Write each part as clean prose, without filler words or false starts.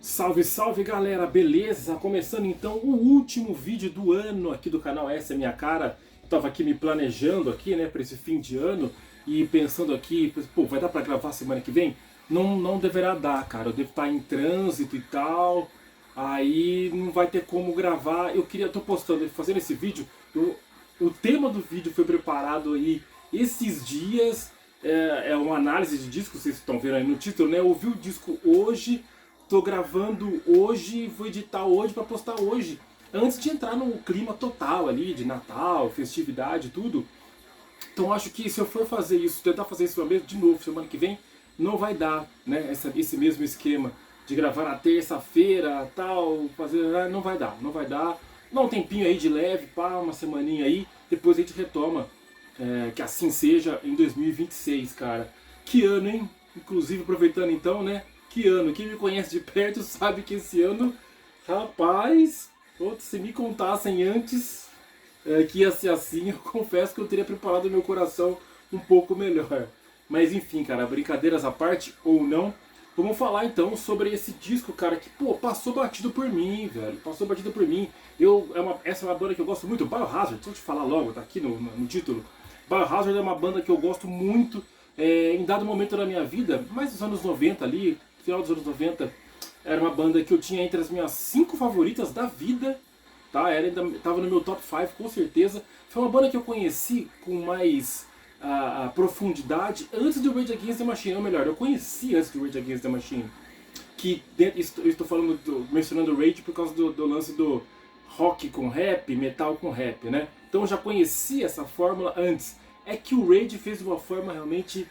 Salve, salve galera, beleza? Começando então o último vídeo do ano aqui do canal Essa é Minha Cara. Tava aqui me planejando aqui, né, para esse fim de ano e pensando aqui, pô, vai dar pra gravar semana que vem? Não deverá dar, cara, eu devo estar em trânsito e tal, aí não vai ter como gravar. Tô postando, fazendo esse vídeo, o tema do vídeo foi preparado aí esses dias, é uma análise de disco, vocês estão vendo aí no título, né? Eu ouvi o disco hoje. Tô gravando hoje, vou editar hoje para postar hoje. Antes de entrar no clima total ali, de Natal, festividade, tudo. Então acho que se eu for fazer isso, tentar fazer isso mesmo de novo semana que vem, não vai dar, né? Esse mesmo esquema de gravar na terça-feira, tal, fazer. Não vai dar, não vai dar. Dá um tempinho aí de leve, pá, uma semaninha aí, depois a gente retoma. Que assim seja em 2026, cara. Que ano, hein? Inclusive, aproveitando então, né? Que ano? Quem me conhece de perto sabe que esse ano, rapaz, se me contassem antes que ia ser assim, eu confesso que eu teria preparado meu coração um pouco melhor. Mas enfim, cara, brincadeiras à parte ou não, vamos falar então sobre esse disco, cara, que pô, passou batido por mim, velho. Passou batido por mim. Essa é uma banda que eu gosto muito, Biohazard, deixa eu te falar logo, tá aqui no título. Biohazard é uma banda que eu gosto muito em dado momento da minha vida, mais dos anos 90 ali, final dos anos 90, era uma banda que eu tinha entre as minhas 5 favoritas da vida, tá? Tava no meu top 5 com certeza. Foi uma banda que eu conheci com mais profundidade antes do Rage Against the Machine, ou melhor, eu conheci antes do Rage Against the Machine. Eu estou mencionando o Rage por causa do lance do rock com rap, metal com rap, né? Então eu já conheci essa fórmula antes. É que o Rage fez de uma forma realmente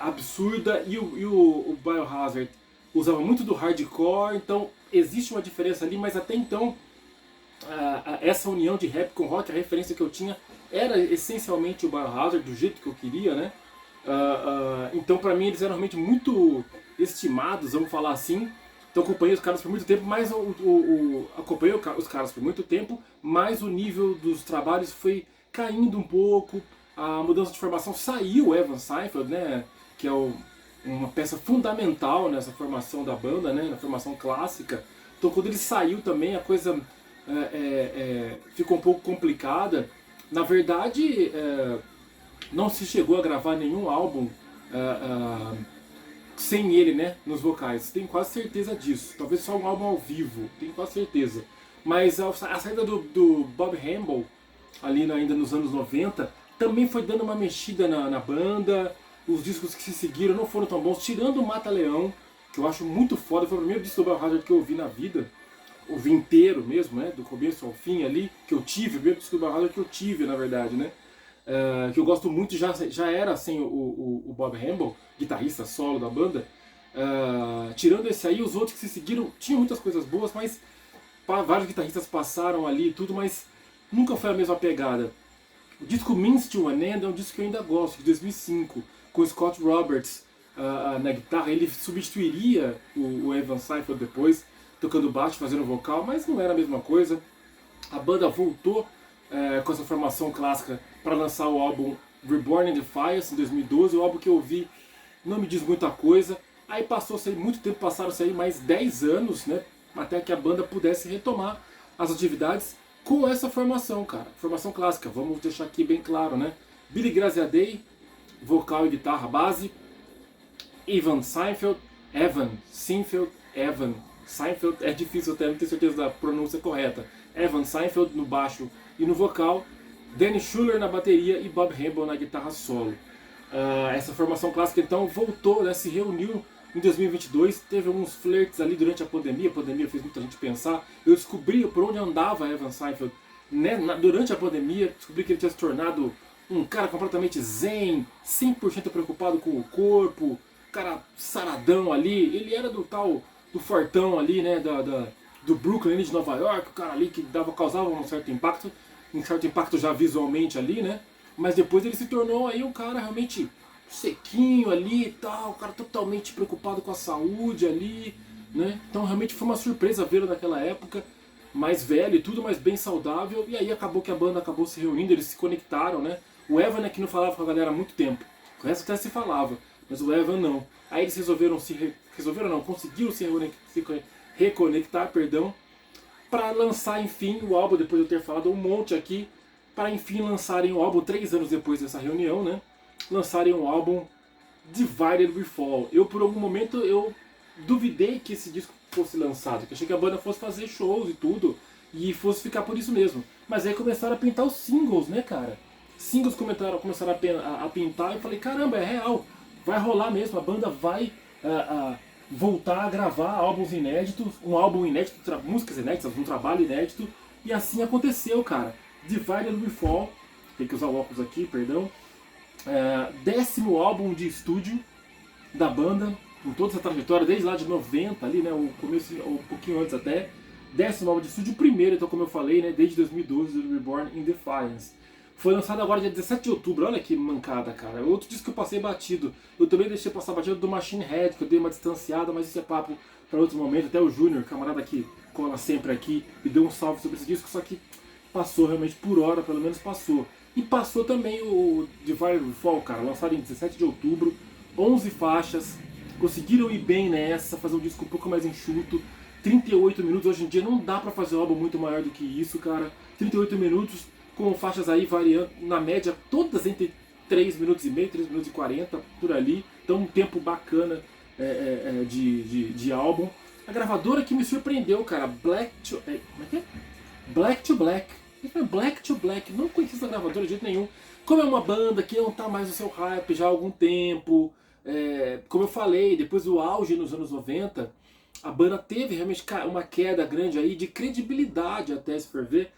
absurda e o Biohazard usava muito do hardcore, então existe uma diferença ali, mas até então essa união de rap com rock, a referência que eu tinha era essencialmente o Biohazard, do jeito que eu queria, né? Então pra mim eles eram realmente muito estimados, vamos falar assim. Então acompanhei os caras por muito tempo, mas acompanhei os caras por muito tempo, mas o nível dos trabalhos foi caindo um pouco. A mudança de formação, saiu o Evan Seinfeld, né, que é uma peça fundamental nessa formação da banda, né, na formação clássica. Então quando ele saiu também a coisa ficou um pouco complicada. Na verdade, não se chegou a gravar nenhum álbum sem ele, né, nos vocais. Tenho quase certeza disso. Talvez só um álbum ao vivo, tenho quase certeza. Mas a saída do Bob Hamble, ali ainda nos anos 90, também foi dando uma mexida na banda. Os discos que se seguiram não foram tão bons, tirando o Mata Leão, que eu acho muito foda. Foi o primeiro disco do Biohazard que eu ouvi na vida. Ouvi inteiro mesmo, né, do começo ao fim ali, que eu tive, o primeiro disco do Biohazard que eu tive, na verdade, né. Que eu gosto muito, já era assim o Bob Hamble, guitarrista solo da banda. Tirando esse aí, os outros que se seguiram tinham muitas coisas boas, mas vários guitarristas passaram ali e tudo, mas nunca foi a mesma pegada. O disco Means to an End é um disco que eu ainda gosto, de 2005, com o Scott Roberts na guitarra. Ele substituiria o Evan Seinfeld depois, tocando baixo, fazendo vocal, mas não era a mesma coisa. A banda voltou com essa formação clássica para lançar o álbum Reborn in Defiance em 2012, o álbum que eu ouvi não me diz muita coisa. Aí passou-se muito tempo, passaram-se aí mais 10 anos, né, até que a banda pudesse retomar as atividades com essa formação, cara. Formação clássica, vamos deixar aqui bem claro, né? Billy Graziadei, vocal e guitarra base. Evan Seinfeld, é difícil até, não ter certeza da pronúncia correta. Evan Seinfeld no baixo e no vocal. Danny Schuller na bateria e Bob Hamble na guitarra solo. Essa formação clássica então voltou, né, se reuniu em 2022, teve alguns flertes ali durante a pandemia fez muita gente pensar. Eu descobri por onde andava Evan Seinfeld, né, durante a pandemia, descobri que ele tinha se tornado um cara completamente zen, 100% preocupado com o corpo, cara saradão ali. Ele era do fortão ali, né, do Brooklyn ali de Nova York, o cara ali que causava um certo impacto já visualmente ali, né, mas depois ele se tornou aí um cara realmente sequinho ali e tal, o cara totalmente preocupado com a saúde ali, né? Então realmente foi uma surpresa vê-lo naquela época, mais velho e tudo, mas bem saudável. E aí acabou que a banda acabou se reunindo, eles se conectaram, né? O Evan é que não falava com a galera há muito tempo, o resto até se falava, mas o Evan não. Aí eles conseguiram se reconectar, perdão, para lançar enfim o álbum, depois de eu ter falado um monte aqui, para enfim lançarem o álbum 3 anos depois dessa reunião, né? Lançarem o álbum Divided We Fall. Eu por algum momento eu duvidei que esse disco fosse lançado, que achei que a banda fosse fazer shows e tudo, e fosse ficar por isso mesmo. Mas aí começaram a pintar os singles, né, cara? Singles começaram a pintar e eu falei, caramba, é real, vai rolar mesmo, a banda vai voltar a gravar álbuns inéditos, um álbum inédito, músicas inéditas, um trabalho inédito, e assim aconteceu, cara. Divided We Fall, tem que usar o óculos aqui, perdão. 10º álbum de estúdio da banda, com toda essa trajetória, desde lá de 90 ali, né, o começo, um pouquinho antes até. 10º álbum de estúdio, o primeiro, então como eu falei, né, desde 2012, do Reborn in Defiance. Foi lançado agora dia 17 de outubro, olha que mancada, cara. Outro disco que eu passei batido. Eu também deixei passar batido do Machine Head, que eu dei uma distanciada, mas isso é papo para outro momento. Até o Júnior, camarada que cola sempre aqui, me deu um salve sobre esse disco, só que passou realmente por hora, pelo menos passou. E passou também o Divided We Fall, cara, lançado em 17 de outubro, 11 faixas, conseguiram ir bem nessa, fazer um disco um pouco mais enxuto, 38 minutos, hoje em dia não dá pra fazer um álbum muito maior do que isso, cara, 38 minutos, com faixas aí variando, na média, todas entre 3 minutos e meio, 3 minutos e 40, por ali, então um tempo bacana de álbum. A gravadora que me surpreendeu, cara, Black to Black. Black to Black, não conheci essa gravadora de jeito nenhum. Como é uma banda que não tá mais no seu hype já há algum tempo, como eu falei, depois do auge nos anos 90, a banda teve realmente uma queda grande aí de credibilidade, até se for ver,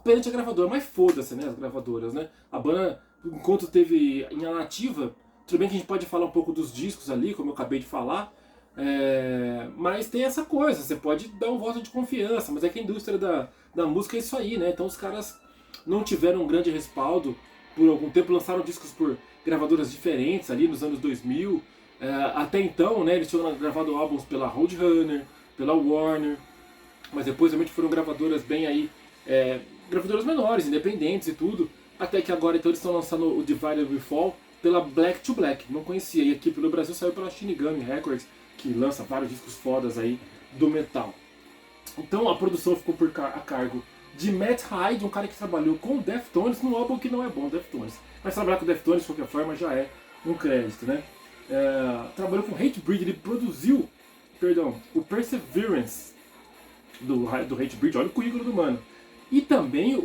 perante a gravadora. Mas foda-se, né, as gravadoras, né? A banda, enquanto teve em ativa, tudo bem que a gente pode falar um pouco dos discos ali, como eu acabei de falar, mas tem essa coisa, você pode dar um voto de confiança, mas é que a indústria da música é isso aí, né? Então os caras não tiveram um grande respaldo por algum tempo, lançaram discos por gravadoras diferentes ali nos anos 2000. Até então, né, eles tinham gravado álbuns pela Roadrunner, pela Warner, mas depois realmente foram gravadoras bem aí, gravadoras menores, independentes e tudo, até que agora então eles estão lançando o Divided We Fall pela Black to Black, não conhecia, e aqui pelo Brasil saiu pela Shinigami Records, que lança vários discos fodas aí do metal. Então a produção ficou a cargo de Matt Hyde, um cara que trabalhou com Deftones, num álbum que não é bom, Deftones. Mas trabalhar com Deftones de qualquer forma já é um crédito, né? Trabalhou com Hatebreed, ele produziu, o Perseverance do Hatebreed, olha o currículo do mano. E também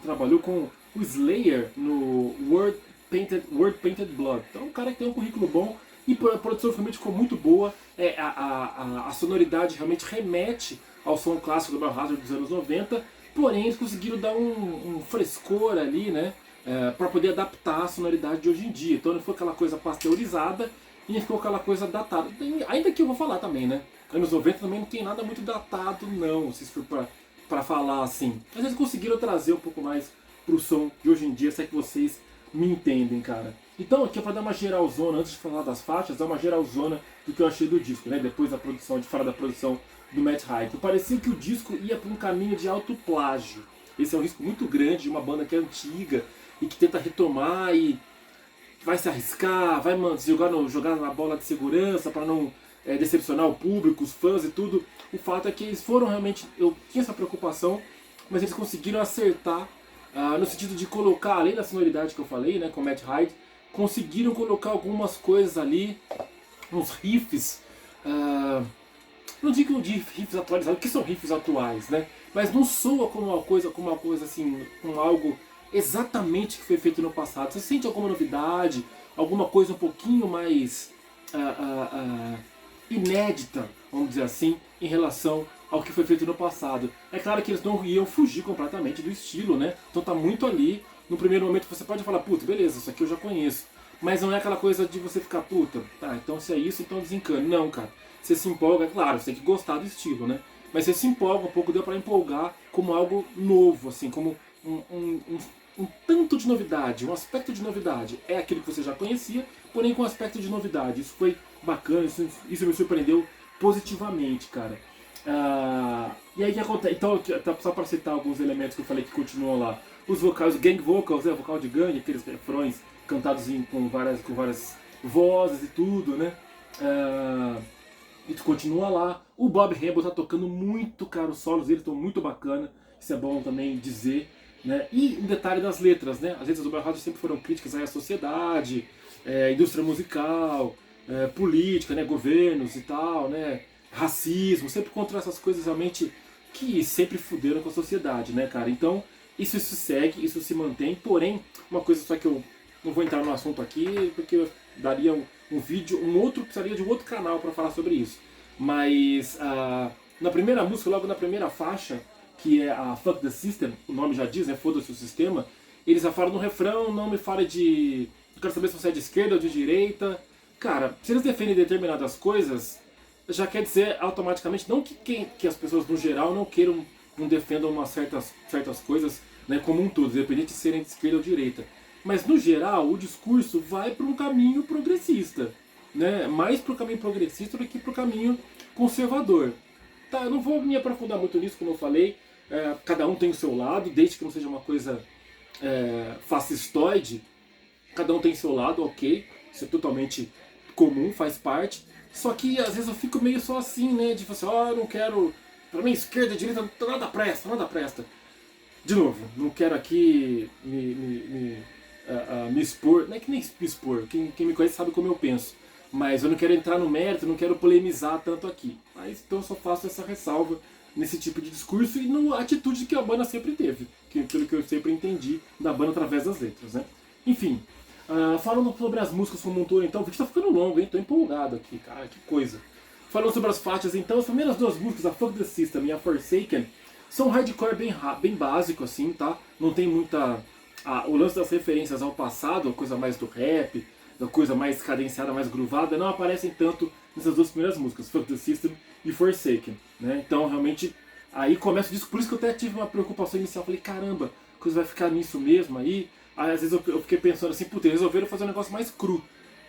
trabalhou com o Slayer no Word Painted Blood. Então um cara que tem um currículo bom. E a produção realmente ficou muito boa, a sonoridade realmente remete ao som clássico do Biohazard dos anos 90, porém eles conseguiram dar um frescor ali, né, para poder adaptar a sonoridade de hoje em dia. Então não foi aquela coisa pasteurizada e não ficou aquela coisa datada. Ainda que eu vou falar também, né, anos 90 também não tem nada muito datado não, se for para falar assim. Mas eles conseguiram trazer um pouco mais pro som de hoje em dia, se é que vocês me entendem, cara. Então aqui é pra dar uma geralzona, antes de falar das faixas, dar uma geralzona do que eu achei do disco, né? Depois da produção, de fora da produção do Matt Hyde. Parecia que o disco ia por um caminho de autoplágio. Esse é um risco muito grande de uma banda que é antiga e que tenta retomar e vai se arriscar, vai jogar na bola de segurança para não decepcionar o público, os fãs e tudo. O fato é que eles foram realmente, eu tinha essa preocupação, mas eles conseguiram acertar no sentido de colocar, além da sonoridade que eu falei, né, com o Matt Hyde, conseguiram colocar algumas coisas ali, uns riffs, não digo de riffs atualizados, que são riffs atuais, né? Mas não soa como uma coisa assim, com algo exatamente que foi feito no passado. Você sente alguma novidade, alguma coisa um pouquinho mais inédita, vamos dizer assim, em relação ao que foi feito no passado. É claro que eles não iam fugir completamente do estilo, né? Então tá muito ali. No primeiro momento você pode falar, puta, beleza, isso aqui eu já conheço. Mas não é aquela coisa de você ficar, puta, tá, então se é isso, então desencana. Não, cara. Você se empolga, é claro, você tem que gostar do estilo, né? Mas você se empolga um pouco, deu pra empolgar como algo novo, assim, como um tanto de novidade, um aspecto de novidade. É aquilo que você já conhecia, porém com um aspecto de novidade. Isso foi bacana, isso me surpreendeu positivamente, cara. E aí o que acontece? Então, só para citar alguns elementos que eu falei que continuam lá. Os vocais, os gang vocals, vocal de gangue, aqueles refrões cantados com várias vozes e tudo, né? E continua lá. O Bob Hambel tá tocando muito, cara, os solos dele estão muito bacana, isso é bom também dizer, né? E um detalhe das letras, né? As letras do Bauhaus sempre foram críticas aí à sociedade, indústria musical, política, né? Governos e tal, né? Racismo, sempre contra essas coisas realmente que sempre fuderam com a sociedade, né, cara? Então, isso se segue, isso se mantém, porém, uma coisa só que eu não vou entrar no assunto aqui, porque eu daria um vídeo, precisaria de um outro canal para falar sobre isso. Mas na primeira música, logo na primeira faixa, que é a Fuck the System, o nome já diz, né? Foda-se o sistema. Eles já falam no refrão, não me fale de. Eu quero saber se você é de esquerda ou de direita. Cara, se eles defendem determinadas coisas, já quer dizer automaticamente, não que as pessoas no geral não queiram, não defendam certas coisas, né, como um todo, independente de serem de esquerda ou direita. Mas no geral, o discurso vai para um caminho progressista, né? Mais para o caminho progressista do que para o caminho conservador. Tá, eu não vou me aprofundar muito nisso, como eu falei. Cada um tem o seu lado, desde que não seja uma coisa fascistoide. Cada um tem o seu lado, ok. Isso é totalmente comum, faz parte. Só que às vezes eu fico meio só assim, né? De assim, eu não quero. Pra mim, esquerda e direita, nada presta, nada presta. De novo, não quero aqui me expor. Não é que nem me expor, quem me conhece sabe como eu penso. Mas eu não quero entrar no mérito, não quero polemizar tanto aqui. Mas então eu só faço essa ressalva nesse tipo de discurso e na atitude que a banda sempre teve. Pelo que eu sempre entendi da banda através das letras, né? Enfim, falando sobre as músicas como um todo, então, o vídeo tá ficando longo, hein? Tô empolgado aqui, cara, que coisa. Falando sobre as faixas, então, as primeiras duas músicas, a Fuck the System e a Forsaken, são hardcore bem básico, assim, tá? Não tem muita... o lance das referências ao passado, a coisa mais do rap, da coisa mais cadenciada, mais groovada, não aparecem tanto nessas duas primeiras músicas, Fuck the System e Forsaken, né? Então, realmente, aí começa o disco, por isso que eu até tive uma preocupação inicial, falei, caramba, a coisa vai ficar nisso mesmo aí? Aí às vezes eu fiquei pensando assim, puta, resolveram fazer um negócio mais cru.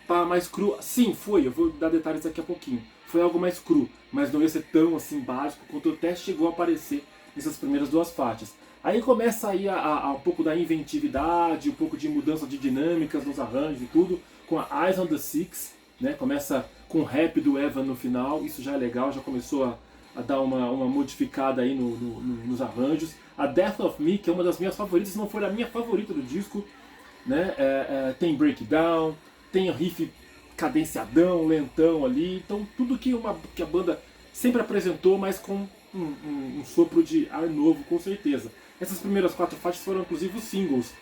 Tá, mais cru. Sim, foi, eu vou dar detalhes daqui a pouquinho. Foi algo mais cru, mas não ia ser tão assim básico quanto até chegou a aparecer nessas primeiras duas faixas. Aí começa aí um pouco da inventividade, um pouco de mudança de dinâmicas nos arranjos e tudo, com a Eyes on the Six, né? Começa com o rap do Evan no final, isso já é legal, já começou a dar uma modificada aí nos arranjos. A Death of Me, que é uma das minhas favoritas, se não for a minha favorita do disco, né? Tem breakdown, tem riff cadenciadão, lentão ali, então tudo que a banda sempre apresentou, mas com um sopro de ar novo, com certeza. Essas primeiras 4 faixas foram inclusive os singles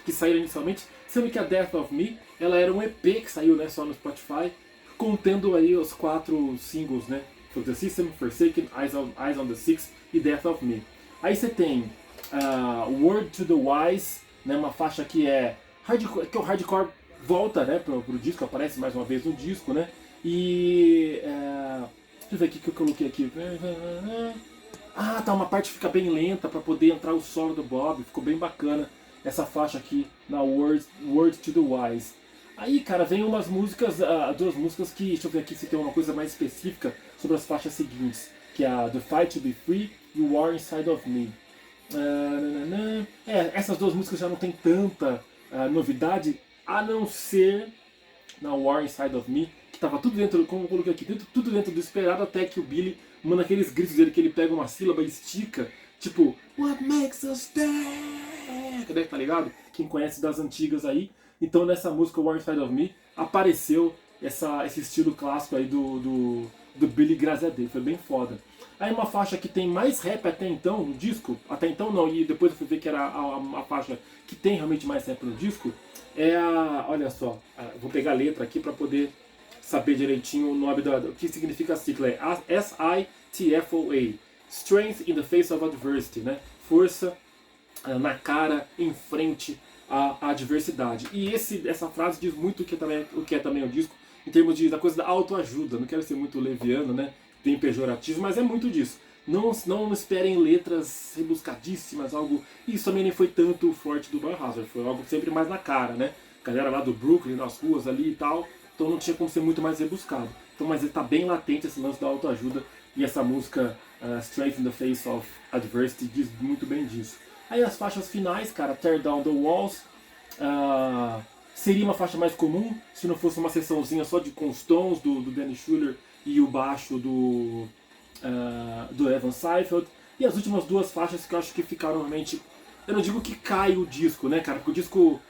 que saíram inicialmente, sendo que a Death of Me, ela era um EP que saiu, né, só no Spotify, contendo aí os 4 singles, né? Fuck the System, Forsaken, Eyes on the Six e Death of Me. Aí você tem Word to the Wise, né, uma faixa que é hardcore, que o hardcore volta, né, pro disco, aparece mais uma vez no disco, né? E deixa eu ver aqui o que eu coloquei aqui. Tá, uma parte que fica bem lenta para poder entrar o solo do Bob, ficou bem bacana essa faixa aqui na Word to the Wise. Aí, cara, vem umas músicas, duas músicas que, deixa eu ver aqui se tem uma coisa mais específica sobre as faixas seguintes, que é a The Fight to Be Free e War Inside of Me. Essas duas músicas já não tem tanta novidade, a não ser na War Inside of Me, que tava tudo dentro, como eu coloquei aqui, tudo dentro do esperado, até que o Billy manda aqueles gritos dele que ele pega uma sílaba e estica, tipo, What makes us stand? Tá ligado? Quem conhece das antigas aí. Então nessa música War Inside of Me apareceu esse estilo clássico aí do Billy, graças a Deus, foi bem foda. Aí uma faixa que tem mais rap até então no disco, até então não, e depois eu fui ver que era a faixa que tem realmente mais rap no disco, olha só, vou pegar a letra aqui para poder saber direitinho o nome o que significa a sigla, é SITFOA, Strength in the Face of Adversity, né? Força na cara, em frente à adversidade. E essa frase diz muito o que é também o disco, em termos da coisa da autoajuda. Não quero ser muito leviano, né? Bem pejorativo, mas é muito disso. Não esperem letras rebuscadíssimas, algo... Isso também nem foi tanto o forte do Biohazard, foi algo sempre mais na cara, né? Galera lá do Brooklyn, nas ruas ali e tal, então não tinha como ser muito mais rebuscado. Então, mas está bem latente esse lance da autoajuda, e essa música Strength in the Face of Adversity diz muito bem disso. Aí as faixas finais, cara, Tear Down the Walls, Seria uma faixa mais comum se não fosse uma sessãozinha só com os tons do Danny Schuller e o baixo do Evan Seifeld. E as últimas duas faixas que eu acho que ficaram realmente... Eu não digo que cai o disco, né, cara? Porque o disco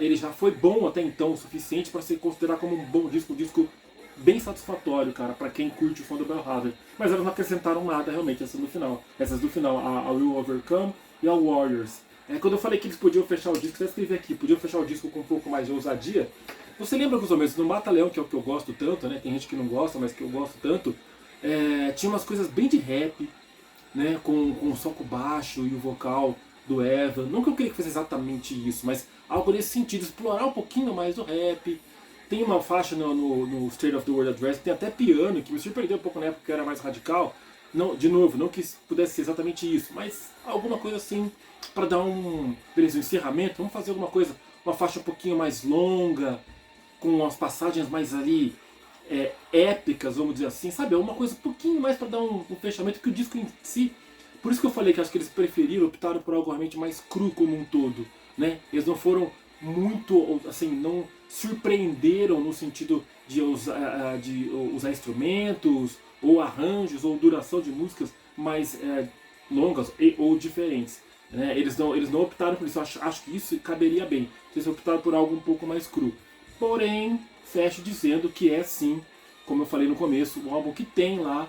ele já foi bom até então o suficiente para ser considerado como um bom disco, um disco bem satisfatório, cara, para quem curte o som do Biohazard. Mas elas não acrescentaram nada realmente, essas do final, a Will Overcome e a Warriors. Quando eu falei que eles podiam fechar o disco, você escrevi aqui, podiam fechar o disco com um pouco mais de ousadia. Você lembra que os homens no Mata Leão, que é o que eu gosto tanto, né? Tem gente que não gosta, mas que eu gosto tanto. Tinha umas coisas bem de rap, né? Com o soco baixo e o vocal do Evan. Não que eu queria que fosse exatamente isso, mas algo nesse sentido, explorar um pouquinho mais do rap. Tem uma faixa no State of the World Address, tem até piano, que me surpreendeu um pouco na época, que era mais radical. Não, de novo, não que pudesse ser exatamente isso, mas alguma coisa assim, para dar beleza, um encerramento. Vamos fazer alguma coisa, uma faixa um pouquinho mais longa, com as passagens mais ali épicas, vamos dizer assim, sabe? Uma coisa um pouquinho mais para dar um fechamento, que o disco em si... Por isso que eu falei que acho que eles preferiram, optaram por algo realmente mais cru como um todo, né? Eles não foram muito, assim, não surpreenderam no sentido de usar instrumentos, ou arranjos, ou duração de músicas mais longas ou diferentes. Né? Eles não optaram por isso, eu acho que isso caberia bem. Eles optaram por algo um pouco mais cru. Porém, fecho dizendo que é sim, como eu falei no começo, um álbum que tem lá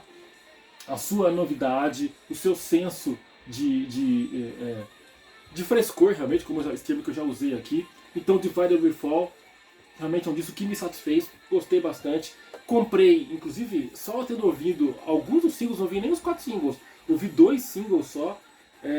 a sua novidade, o seu senso de frescor, realmente, como esse termo que eu já usei aqui. Então, Divided We Fall realmente é um disco que me satisfez, gostei bastante. Comprei, inclusive, só tendo ouvido alguns dos singles, não ouvi nem os 4 singles, ouvi 2 singles só.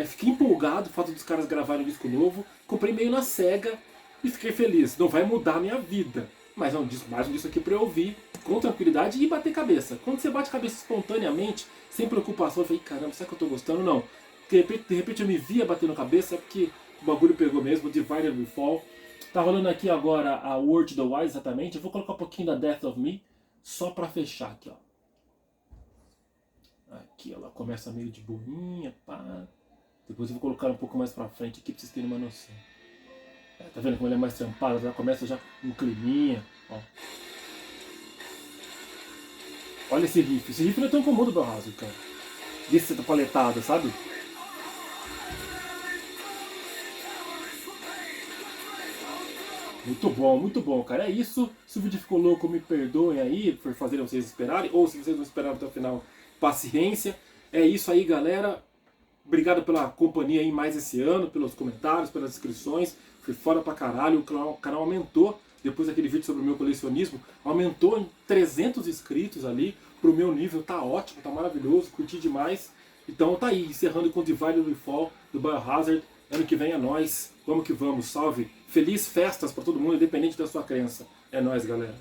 Fiquei empolgado o fato dos caras gravarem um disco novo. Comprei meio na cega e fiquei feliz. Não vai mudar a minha vida, mas é um disco, mais um disco aqui pra eu ouvir com tranquilidade e bater cabeça. Quando você bate cabeça espontaneamente, sem preocupação, eu falei, caramba, será que eu tô gostando? Não. De repente eu me via batendo cabeça, é porque o bagulho pegou mesmo, Divided We Fall. Tá rolando aqui agora a Word to the Wise, exatamente. Eu vou colocar um pouquinho da Death of Me, só pra fechar aqui, ó. Aqui ela começa meio de boinha, pá. Depois eu vou colocar um pouco mais pra frente aqui pra vocês terem uma noção. Tá vendo como ele é mais trampada? Já começa já um climinha, ó. Olha esse riff. Esse riff não é tão comum do Biohazard, cara. Desse paletada, sabe? muito bom, cara. É isso. Se o vídeo ficou louco, me perdoem aí por fazer vocês esperarem. Ou se vocês não esperaram até o final, paciência. É isso aí, galera. Obrigado pela companhia aí mais esse ano, pelos comentários, pelas inscrições. Foi foda pra caralho. O canal aumentou, depois daquele vídeo sobre o meu colecionismo, aumentou em 300 inscritos ali. Pro meu nível tá ótimo, tá maravilhoso, curti demais. Então tá aí, encerrando com Divided We Fall do Biohazard. Ano que vem é nóis. Vamos que vamos, salve. Feliz festas pra todo mundo, independente da sua crença. É nóis, galera.